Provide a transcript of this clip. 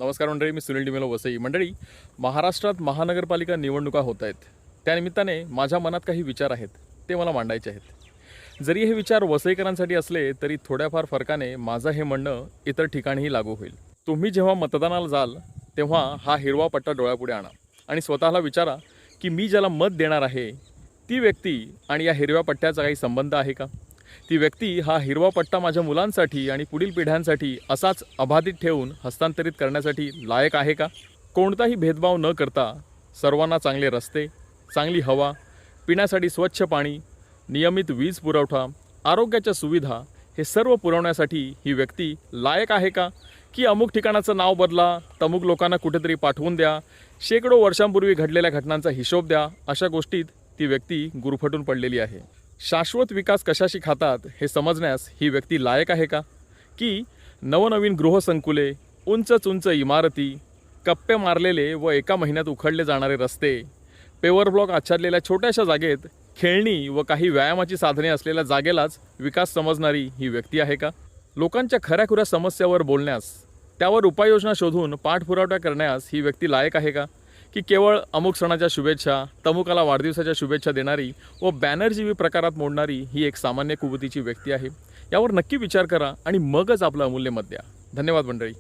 नमस्कार मंडळी, मी सुनील डिमेलो वसई. मंडळी, महाराष्ट्रात महानगरपालिका निवडणुका होत आहेत. त्यानिमित्ताने माझ्या मनात काही विचार आहेत, ते मला मांडायचे आहेत. जरी हे विचार वसईकरांसाठी असले तरी थोड्याफार फरकाने माझं हे म्हणणं इतर ठिकाणीही लागू होईल. तुम्ही जेव्हा मतदानाला जाल तेव्हा हा हिरवा पट्टा डोळ्यापुढे आणा आणि स्वतःला विचारा की मी ज्याला मत देणार आहे ती व्यक्ती आणि या हिरव्या पट्ट्याचा काही संबंध आहे का? ती व्यक्ती हा हिरवा पट्टा माझ्या मुलांसाठी आणि पुढील पिढ्यांसाठी असाच अबाधित ठेवून हस्तांतरित करण्यासाठी लायक आहे का? कोणताही भेदभाव न करता सर्वांना चांगले रस्ते, चांगली हवा, पिण्यासाठी स्वच्छ पाणी, नियमित वीज पुरवठा, आरोग्याच्या सुविधा हे सर्व पुरवण्यासाठी ही व्यक्ती लायक आहे का? की अमुक ठिकाणाचं नाव बदला, तमुक लोकांना कुठेतरी पाठवून द्या, शेकडो वर्षांपूर्वी घडलेल्या घटनांचा हिशोब द्या, अशा गोष्टीत ती व्यक्ती गुरफटून पडलेली आहे. शाश्वत विकास कशाशी खातात हे समजण्यास ही व्यक्ती लायक आहे का? की नवनवीन गृहसंकुले, उंच इमारती, कप्पे मारलेले व एका महिन्यात उखडले जाणारे रस्ते, पेवर ब्लॉक आच्छादलेल्या छोट्याशा जागेत खेळणी व काही व्यायामाची साधने असलेल्या जागेलाच विकास समजणारी ही व्यक्ती आहे का? लोकांच्या खऱ्याखुऱ्या समस्यावर बोलण्यास, त्यावर उपाययोजना शोधून पाठपुरावा करण्यास ही व्यक्ती लायक आहे का? की केवळ अमुक सणाच्या शुभेच्छा, तमुकाला वाढदिवसाच्या शुभेच्छा देणारी व बॅनरजीवी प्रकारात मोडणारी ही एक सामान्य कुवतीची व्यक्ती आहे? यावर नक्की विचार करा आणि मगच आपलं अमूल्य मत द्या. धन्यवाद मंडळी.